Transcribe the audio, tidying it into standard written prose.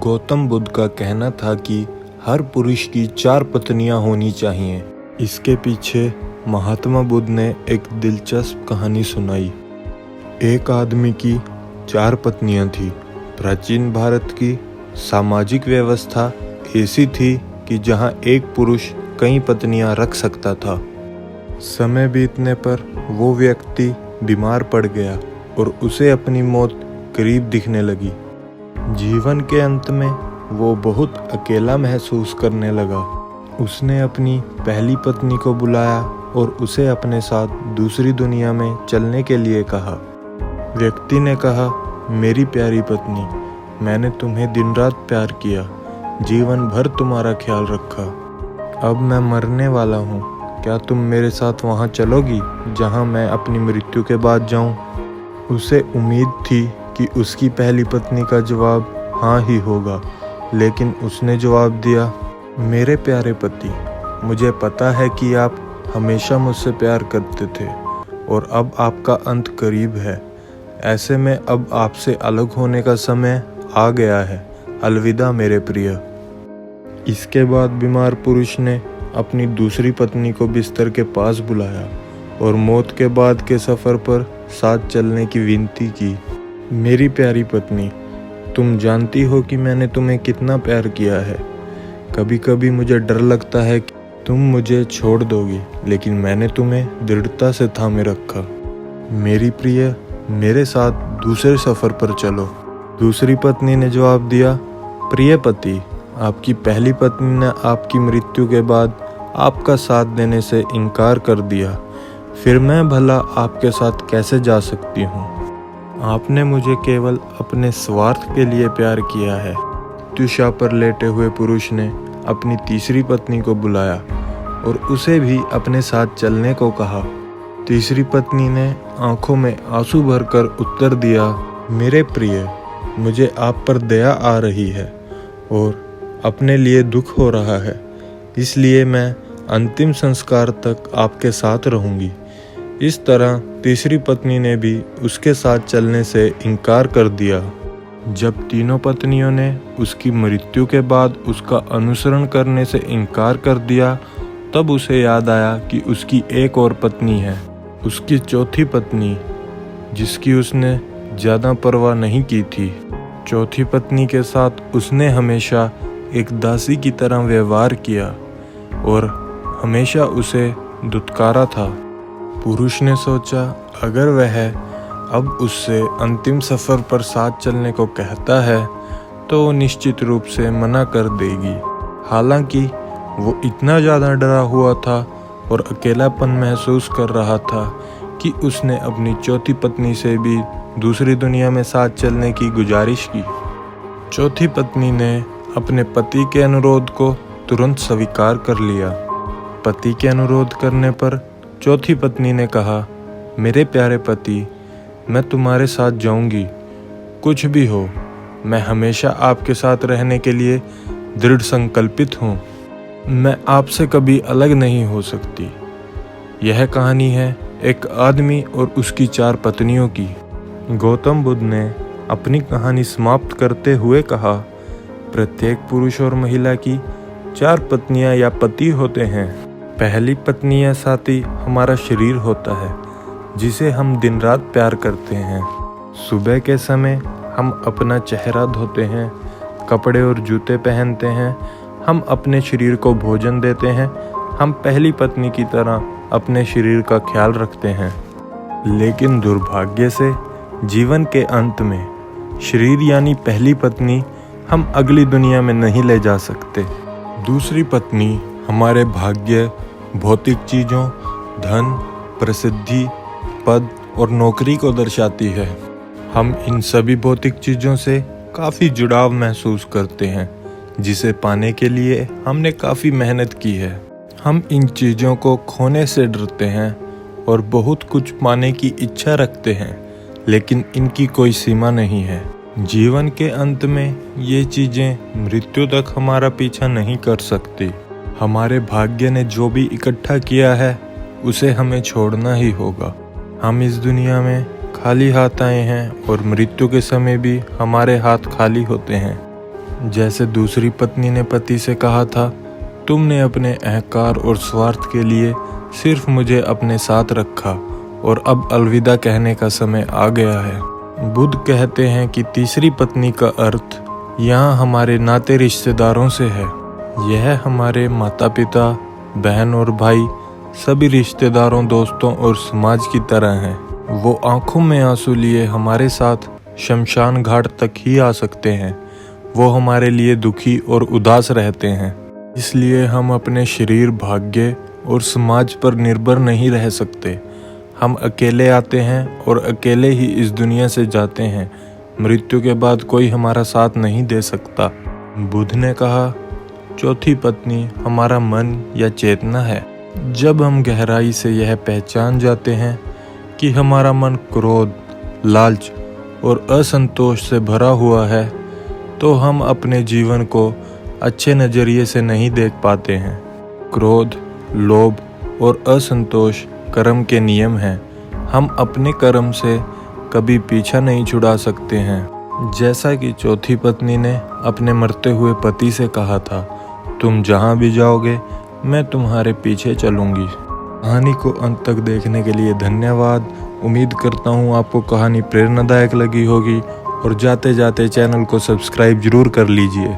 गौतम बुद्ध का कहना था कि हर पुरुष की 4 पत्नियां होनी चाहिए। इसके पीछे महात्मा बुद्ध ने एक दिलचस्प कहानी सुनाई। एक आदमी की 4 पत्नियां थी। प्राचीन भारत की सामाजिक व्यवस्था ऐसी थी कि जहां एक पुरुष कई पत्नियां रख सकता था। समय बीतने पर वो व्यक्ति बीमार पड़ गया और उसे अपनी मौत करीब दिखने लगी। जीवन के अंत में वो बहुत अकेला महसूस करने लगा। उसने अपनी पहली पत्नी को बुलाया और उसे अपने साथ दूसरी दुनिया में चलने के लिए कहा। व्यक्ति ने कहा, मेरी प्यारी पत्नी, मैंने तुम्हें दिन रात प्यार किया, जीवन भर तुम्हारा ख्याल रखा। अब मैं मरने वाला हूँ, क्या तुम मेरे साथ वहाँ चलोगी जहाँ मैं अपनी मृत्यु के बाद जाऊँ? उसे उम्मीद थी कि उसकी पहली पत्नी का जवाब हाँ ही होगा, लेकिन उसने जवाब दिया, मेरे प्यारे पति, मुझे पता है कि आप हमेशा मुझसे प्यार करते थे और अब आपका अंत करीब है। ऐसे में अब आपसे अलग होने का समय आ गया है। अलविदा मेरे प्रिय। इसके बाद बीमार पुरुष ने अपनी दूसरी पत्नी को बिस्तर के पास बुलाया और मौत के बाद के सफ़र पर साथ चलने की विनती की। मेरी प्यारी पत्नी, तुम जानती हो कि मैंने तुम्हें कितना प्यार किया है। कभी कभी मुझे डर लगता है कि तुम मुझे छोड़ दोगी, लेकिन मैंने तुम्हें दृढ़ता से थामे रखा। मेरी प्रिय, मेरे साथ दूसरे सफ़र पर चलो। दूसरी पत्नी ने जवाब दिया, प्रिय पति, आपकी पहली पत्नी ने आपकी मृत्यु के बाद आपका साथ देने से इनकार कर दिया, फिर मैं भला आपके साथ कैसे जा सकती हूँ? आपने मुझे केवल अपने स्वार्थ के लिए प्यार किया है। मृत्युशा पर लेटे हुए पुरुष ने अपनी तीसरी पत्नी को बुलाया और उसे भी अपने साथ चलने को कहा। तीसरी पत्नी ने आंखों में आंसू भरकर उत्तर दिया, मेरे प्रिय, मुझे आप पर दया आ रही है और अपने लिए दुख हो रहा है, इसलिए मैं अंतिम संस्कार तक आपके साथ रहूंगी। इस तरह तीसरी पत्नी ने भी उसके साथ चलने से इनकार कर दिया। जब तीनों पत्नियों ने उसकी मृत्यु के बाद उसका अनुसरण करने से इनकार कर दिया, तब उसे याद आया कि उसकी एक और पत्नी है, उसकी चौथी पत्नी, जिसकी उसने ज़्यादा परवाह नहीं की थी। चौथी पत्नी के साथ उसने हमेशा एक दासी की तरह व्यवहार किया और हमेशा उसे दुत्कारा था। पुरुष ने सोचा, अगर वह अब उससे अंतिम सफ़र पर साथ चलने को कहता है तो वो निश्चित रूप से मना कर देगी। हालांकि वो इतना ज़्यादा डरा हुआ था और अकेलापन महसूस कर रहा था कि उसने अपनी चौथी पत्नी से भी दूसरी दुनिया में साथ चलने की गुजारिश की। चौथी पत्नी ने अपने पति के अनुरोध को तुरंत स्वीकार कर लिया। पति के अनुरोध करने पर चौथी पत्नी ने कहा, मेरे प्यारे पति, मैं तुम्हारे साथ जाऊंगी, कुछ भी हो, मैं हमेशा आपके साथ रहने के लिए दृढ़ संकल्पित हूँ। मैं आपसे कभी अलग नहीं हो सकती। यह कहानी है एक आदमी और उसकी 4 पत्नियों की। गौतम बुद्ध ने अपनी कहानी समाप्त करते हुए कहा, प्रत्येक पुरुष और महिला की 4 पत्नियां या पति होते हैं। पहली पत्नी या साथी हमारा शरीर होता है, जिसे हम दिन रात प्यार करते हैं। सुबह के समय हम अपना चेहरा धोते हैं, कपड़े और जूते पहनते हैं, हम अपने शरीर को भोजन देते हैं, हम पहली पत्नी की तरह अपने शरीर का ख्याल रखते हैं। लेकिन दुर्भाग्य से जीवन के अंत में शरीर यानी पहली पत्नी हम अगली दुनिया में नहीं ले जा सकते। दूसरी पत्नी हमारे भाग्य, भौतिक चीज़ों, धन, प्रसिद्धि, पद और नौकरी को दर्शाती है। हम इन सभी भौतिक चीज़ों से काफ़ी जुड़ाव महसूस करते हैं, जिसे पाने के लिए हमने काफ़ी मेहनत की है। हम इन चीज़ों को खोने से डरते हैं और बहुत कुछ पाने की इच्छा रखते हैं, लेकिन इनकी कोई सीमा नहीं है। जीवन के अंत में ये चीज़ें मृत्यु तक हमारा पीछा नहीं कर सकती। हमारे भाग्य ने जो भी इकट्ठा किया है उसे हमें छोड़ना ही होगा। हम इस दुनिया में खाली हाथ आए हैं और मृत्यु के समय भी हमारे हाथ खाली होते हैं। जैसे दूसरी पत्नी ने पति से कहा था, तुमने अपने अहंकार और स्वार्थ के लिए सिर्फ मुझे अपने साथ रखा और अब अलविदा कहने का समय आ गया है। बुद्ध कहते हैं कि तीसरी पत्नी का अर्थ यहाँ हमारे नाते रिश्तेदारों से है। यह हमारे माता पिता, बहन और भाई, सभी रिश्तेदारों, दोस्तों और समाज की तरह हैं। वो आंखों में आंसू लिए हमारे साथ शमशान घाट तक ही आ सकते हैं। वो हमारे लिए दुखी और उदास रहते हैं। इसलिए हम अपने शरीर, भाग्य और समाज पर निर्भर नहीं रह सकते। हम अकेले आते हैं और अकेले ही इस दुनिया से जाते हैं। मृत्यु के बाद कोई हमारा साथ नहीं दे सकता। बुद्ध ने कहा, चौथी पत्नी हमारा मन या चेतना है। जब हम गहराई से यह पहचान जाते हैं कि हमारा मन क्रोध, लालच और असंतोष से भरा हुआ है, तो हम अपने जीवन को अच्छे नज़रिए से नहीं देख पाते हैं। क्रोध, लोभ और असंतोष कर्म के नियम हैं। हम अपने कर्म से कभी पीछा नहीं छुड़ा सकते हैं। जैसा कि चौथी पत्नी ने अपने मरते हुए पति से कहा था, तुम जहाँ भी जाओगे मैं तुम्हारे पीछे चलूँगी। कहानी को अंत तक देखने के लिए धन्यवाद। उम्मीद करता हूँ आपको कहानी प्रेरणादायक लगी होगी और जाते जाते चैनल को सब्सक्राइब जरूर कर लीजिए।